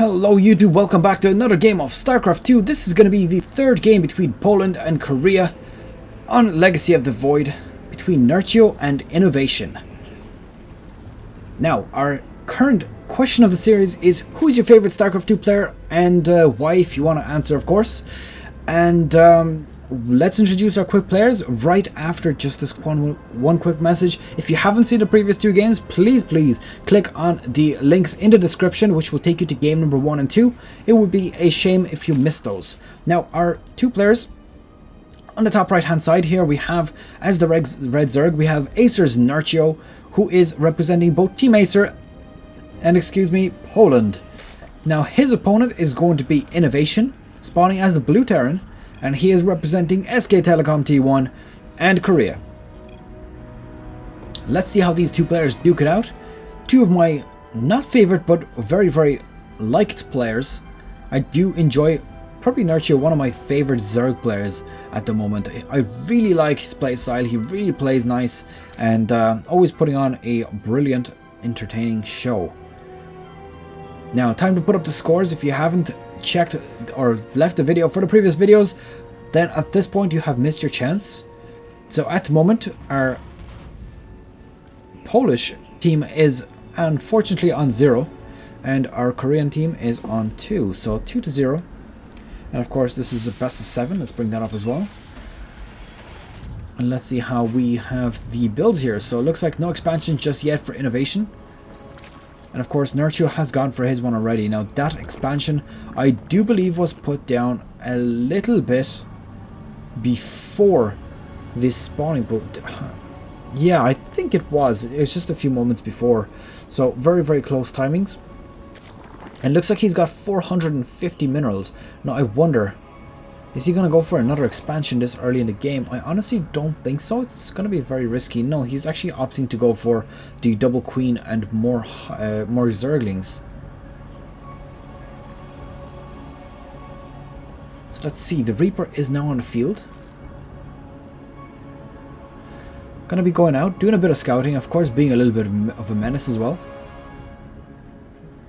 Hello YouTube, welcome back to another game of Starcraft 2. This is going to be the third game between Poland and Korea on Legacy of the Void between Nerchio and INnoVation. Now, our current question of the series is, who's your favorite Starcraft 2 player and why, if you want to answer, of course. And let's introduce our quick players right after just this one quick message. If you haven't seen the previous two games, please click on the links in the description, which will take you to game number 1 and 2. It would be a shame if you missed those. Now, our two players on the top right hand side here, we have, as the red Zerg, we have Acer's Nerchio, who is representing both Team Acer and, Poland. Now, his opponent is going to be INnoVation, spawning as the blue Terran, and he is representing SK Telecom T1 and Korea. Let's see how these two players duke it out. Two of my not favorite but very liked players. I do enjoy probably Nerchio, one of my favorite Zerg players at the moment. I really like his play style. He really plays nice and always putting on a brilliant, entertaining show. Now, time to put up the scores. If you haven't checked or left the video for the previous videos, then at this point you have missed your chance. So at the moment, our Polish team is unfortunately on 0 and our Korean team is on 2, so 2-0. And of course this is a best of 7. Let's bring that up as well, and let's see how we have the builds here. So it looks like no expansion just yet for INnoVation. And of course Nerchio has gone for his one already. Now that expansion, I do believe, was put down a little bit before this spawning pool. Yeah, I think it was. It was just a few moments before. So very close timings. And looks like he's got 450 minerals. Now I wonder, is he going to go for another expansion this early in the game? I honestly don't think so. It's going to be very risky. No, he's actually opting to go for the double queen and more Zerglings. So let's see. The Reaper is now on the field. Going to be going out, doing a bit of scouting. Of course, being a little bit of a menace as well.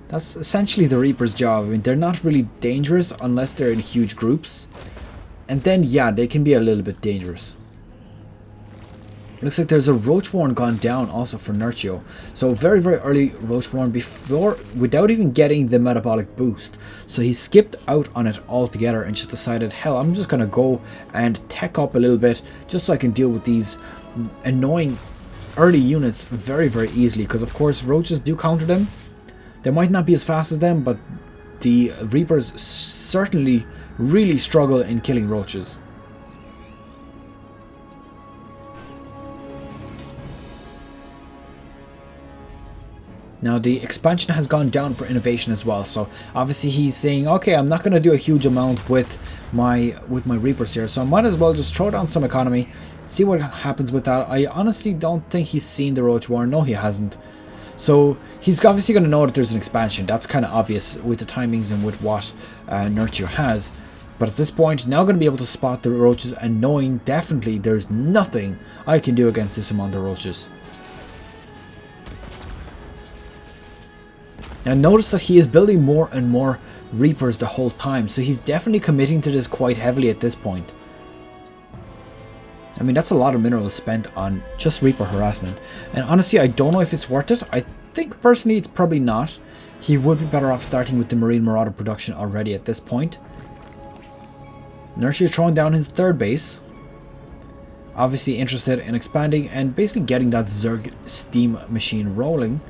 That's essentially the Reaper's job. I mean, they're not really dangerous unless they're in huge groups. And then, yeah, they can be a little bit dangerous. Looks like there's a Roachworn gone down also for Nerchio. So very early Roachworn without even getting the metabolic boost. So he skipped out on it altogether and just decided, hell, I'm just going to go and tech up a little bit just so I can deal with these annoying early units very easily. Because of course Roaches do counter them. They might not be as fast as them, but the Reapers certainly really struggle in killing Roaches. Now the expansion has gone down for INnoVation as well, so obviously he's saying, okay, I'm not going to do a huge amount with my Reapers here, so I might as well just throw down some economy, see what happens with that. I honestly don't think he's seen the Roach War. No, he hasn't. So he's obviously going to know that there's an expansion. That's kind of obvious with the timings and with what Nerchio has. But at this point, now going to be able to spot the Roaches and knowing definitely there's nothing I can do against this amount of Roaches. Now notice that he is building more and more Reapers the whole time. So he's definitely committing to this quite heavily at this point. I mean, that's a lot of minerals spent on just Reaper harassment. And honestly, I don't know if it's worth it. I think personally it's probably not. He would be better off starting with the Marine Marauder production already at this point. Nerchio throwing down his third base. Obviously interested in expanding and basically getting that Zerg steam machine rolling.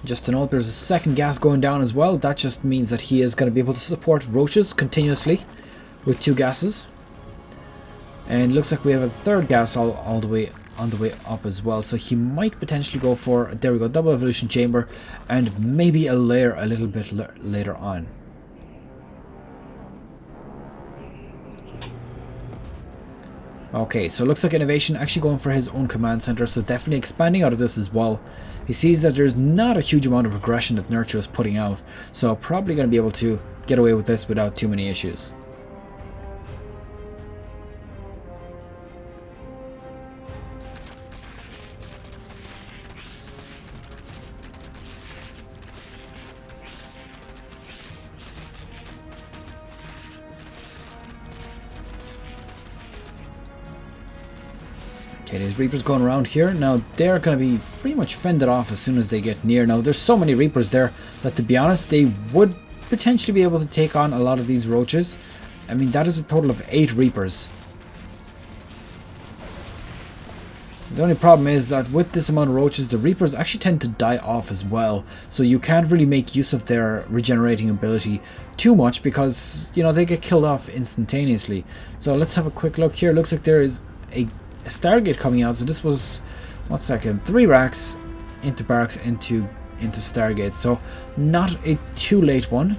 Just to note, there's a second gas going down as well. That just means that he is going to be able to support Roaches continuously with 2 gases. And it looks like we have a third gas all the way on the way up as well. So he might potentially go for, there we go, double evolution chamber and maybe a layer a little bit later on. Okay, so it looks like INnoVation actually going for his own command center, so definitely expanding out of this as well. He sees that there's not a huge amount of aggression that Nerchio is putting out, so probably going to be able to get away with this without too many issues. Okay, there's Reapers going around here. Now, they're going to be pretty much fended off as soon as they get near. Now, there's so many Reapers there that, to be honest, they would potentially be able to take on a lot of these roaches. I mean, that is a total of 8 Reapers. The only problem is that with this amount of roaches, the Reapers actually tend to die off as well. So you can't really make use of their regenerating ability too much because, you know, they get killed off instantaneously. So let's have a quick look here. Looks like there is a Stargate coming out. So this was, 1 second, 3 racks into barracks into Stargate. So not a too late one.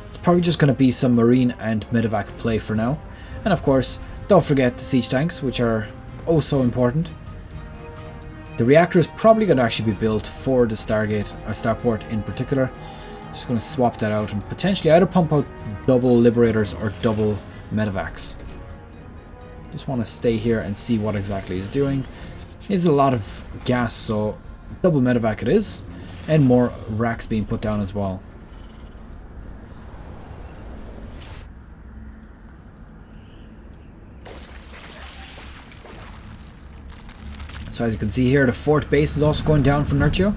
It's probably just going to be some Marine and Medevac play for now. And of course, don't forget the siege tanks, which are oh so important. The reactor is probably going to actually be built for the Stargate, or Starport in particular. Just going to swap that out and potentially either pump out double Liberators or double Medevacs. Just want to stay here and see what exactly he's doing. There's a lot of gas, so double Medevac it is. And more racks being put down as well. So as you can see here, the fort base is also going down for Nerchio.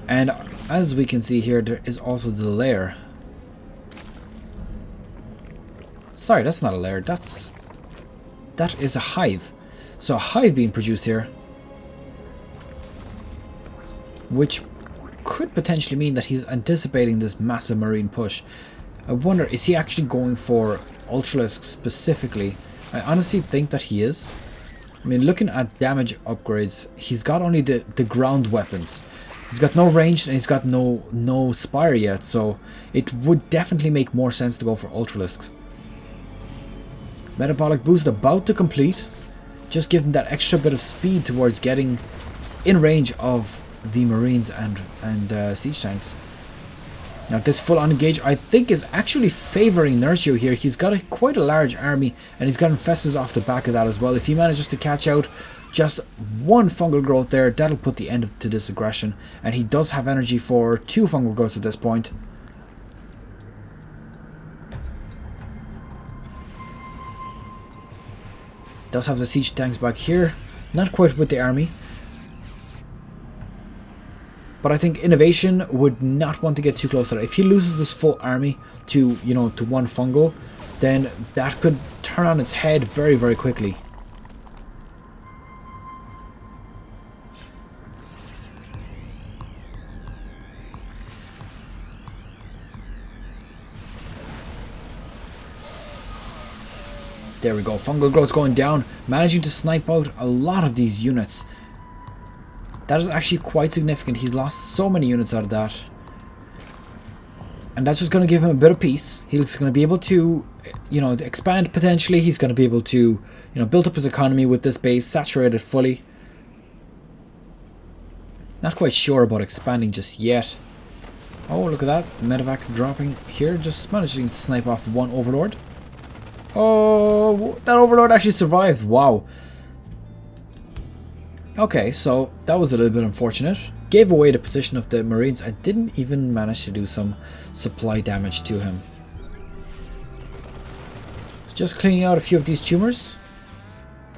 And as we can see here, there is also the lair. Sorry, that's not a lair. That is a hive. So a hive being produced here. Which could potentially mean that he's anticipating this massive marine push. I wonder, is he actually going for Ultralisk specifically? I honestly think that he is. I mean, looking at damage upgrades, he's got only the ground weapons. He's got no range and he's got no spire yet, so it would definitely make more sense to go for Ultralisks. Metabolic boost about to complete. Just give him that extra bit of speed towards getting in range of the Marines and siege tanks. Now this full on engage I think is actually favouring Nerchio here. He's got quite a large army and he's got infestors off the back of that as well. If he manages to catch out just one fungal growth there, that'll put the end to this aggression. And he does have energy for 2 fungal growths at this point. Does have the siege tanks back here. Not quite with the army. But I think INnoVation would not want to get too close to that. If he loses this full army to, you know, to 1 fungal, then that could turn on its head very, very quickly. There we go. Fungal growth going down, managing to snipe out a lot of these units. That is actually quite significant. He's lost so many units out of that. And that's just going to give him a bit of peace. He's going to be able to, you know, expand potentially. He's going to be able to, you know, build up his economy with this base, saturate it fully. Not quite sure about expanding just yet. Oh, look at that. Medevac dropping here. Just managing to snipe off 1 Overlord. Oh, that Overlord actually survived. Wow. Okay, so that was a little bit unfortunate. Gave away the position of the Marines and didn't even manage to do some supply damage to him. Just cleaning out a few of these tumors.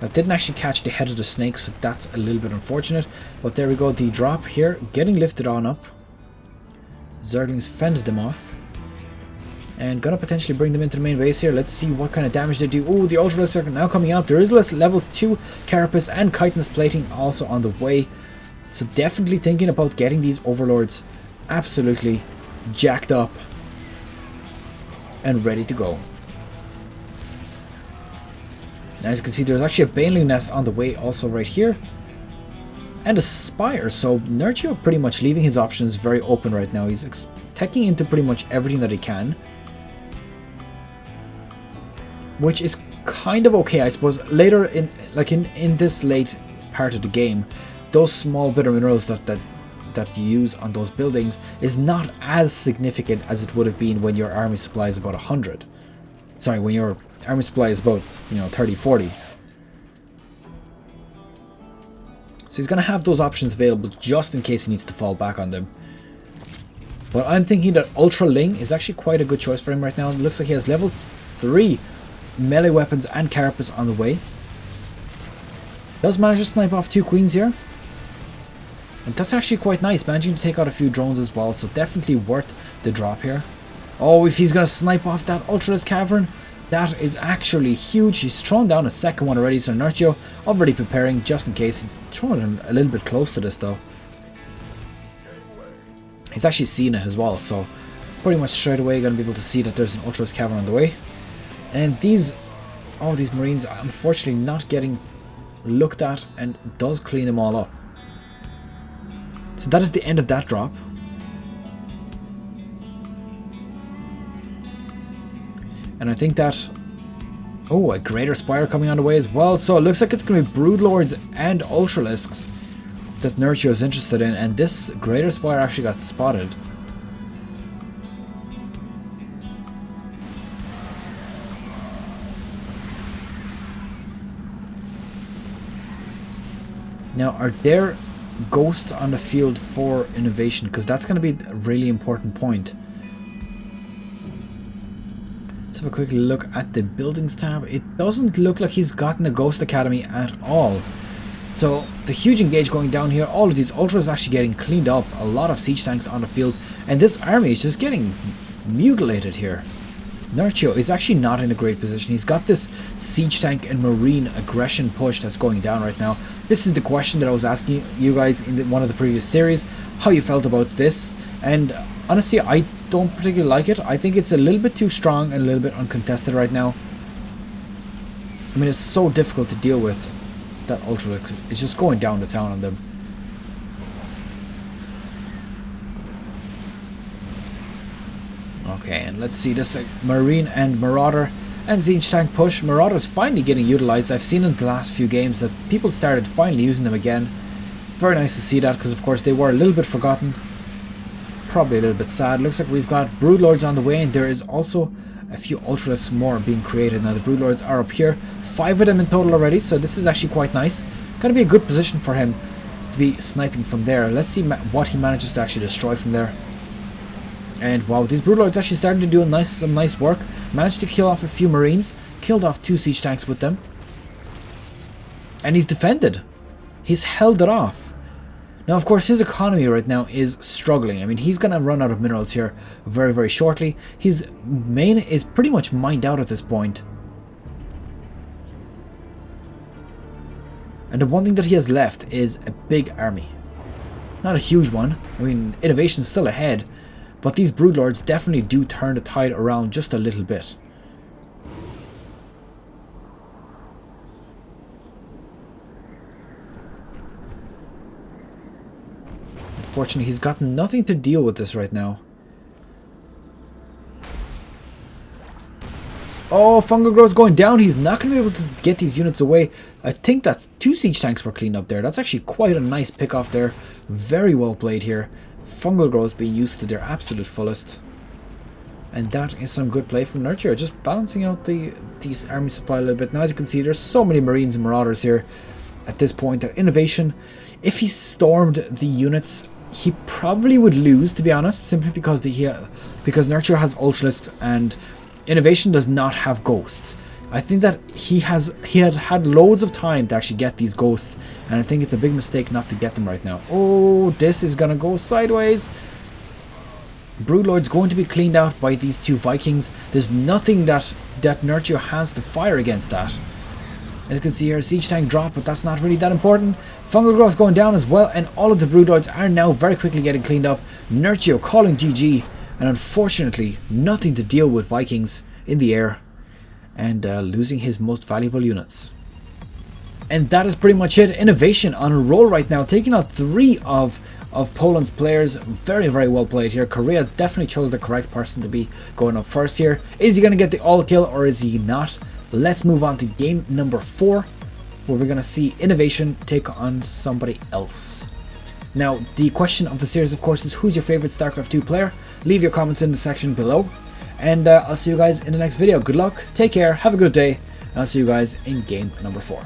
I didn't actually catch the head of the snake, so that's a little bit unfortunate. But there we go, the drop here, getting lifted on up. Zerglings fended them off. And gonna potentially bring them into the main base here. Let's see what kind of damage they do. Oh, the Ultralisks are now coming out. There is less level 2 Carapace and chitinous plating also on the way. So definitely thinking about getting these Overlords absolutely jacked up and ready to go. Now as you can see, there's actually a Baneling nest on the way also right here. And a Spire. So Nerchio pretty much leaving his options very open right now. He's teching into pretty much everything that he can. Which is kind of okay, I suppose. Later in this late part of the game, those small bit of minerals that you use on those buildings is not as significant as it would have been when your army supply is about 100. Sorry, when your army supply is about, you know, 30, 40. So he's going to have those options available just in case he needs to fall back on them. But I'm thinking that Ultra Ling is actually quite a good choice for him right now. It looks like he has level 3 melee weapons and carapace on the way. Does manage to snipe off 2 queens here. And that's actually quite nice, managing to take out a few drones as well, so definitely worth the drop here. Oh, if he's going to snipe off that Ultralisk Cavern, that is actually huge. He's thrown down a second one already, so Nerchio already preparing just in case. He's throwing him a little bit close to this though. He's actually seen it as well, so pretty much straight away going to be able to see that there's an Ultralisk Cavern on the way. And these Marines are unfortunately not getting looked at, and does clean them all up. So that is the end of that drop. And I think that... Oh, a Greater Spire coming on the way as well. So it looks like it's going to be Broodlords and Ultralisks that Nerchio is interested in. And this Greater Spire actually got spotted. Now, are there ghosts on the field for INnoVation? Because that's going to be a really important point. Let's have a quick look at the buildings tab. It doesn't look like he's gotten a Ghost Academy at all. So the huge engage going down here. All of these Ultras actually getting cleaned up. A lot of siege tanks on the field. And this army is just getting mutilated here. Nerchio is actually not in a great position. He's got this siege tank and marine aggression push that's going down right now. This is the question that I was asking you guys in one of the previous series, how you felt about this. And honestly, I don't particularly like it. I think it's a little bit too strong and a little bit uncontested right now. I mean, it's so difficult to deal with. That Ultra, it's just going down to town on them. Okay, and let's see this Marine and Marauder and Siege Tank push. Marauder is finally getting utilized. I've seen in the last few games that people started finally using them again. Very nice to see that, because of course they were a little bit forgotten. Probably a little bit sad. Looks like we've got Broodlords on the way, and there is also a few Ultralisks more being created. Now the Broodlords are up here. 5 of them in total already, so this is actually quite nice. Gonna be a good position for him to be sniping from there. Let's see what he manages to actually destroy from there. And wow, these Broodlords actually starting to do some nice work. Managed to kill off a few Marines. Killed off 2 siege tanks with them. And he's defended. He's held it off. Now, of course, his economy right now is struggling. I mean, he's going to run out of minerals here very, very shortly. His main is pretty much mined out at this point. And the one thing that he has left is a big army. Not a huge one. I mean, INnoVation's still ahead. But these Broodlords definitely do turn the tide around just a little bit. Unfortunately, he's got nothing to deal with this right now. Oh, Fungal Grow's going down. He's not going to be able to get these units away. I think that's 2 siege tanks were cleaned up there. That's actually quite a nice pick off there. Very well played here. Fungal Grow's being used to their absolute fullest. And that is some good play from Nerchio. Just balancing out these army supply a little bit. Now, as you can see, there's so many Marines and Marauders here at this point that INnoVation, if he stormed the units, he probably would lose, to be honest, simply because because Nerchio has Ultralisks and INnoVation does not have Ghosts. I think that he had loads of time to actually get these Ghosts, and I think it's a big mistake not to get them right now. Oh, this is gonna go sideways. Broodlord's going to be cleaned out by these 2 Vikings. There's nothing that Nerchio has to fire against that. As you can see here, Siege Tank drop, but that's not really that important. Fungal Growth going down as well, and all of the Broodlords are now very quickly getting cleaned up. Nerchio calling GG, and unfortunately, nothing to deal with Vikings in the air, and losing his most valuable units. And that is pretty much it. INnoVation on a roll right now, taking out 3 of Poland's players. Very, very well played here. Korea definitely chose the correct person to be going up first here. Is he going to get the all kill or is he not? Let's move on to game number 4, where we're going to see INnoVation take on somebody else. Now, the question of the series, of course, is who's your favorite StarCraft 2 player? Leave your comments in the section below. And I'll see you guys in the next video. Good luck, take care, have a good day, and I'll see you guys in game number 4.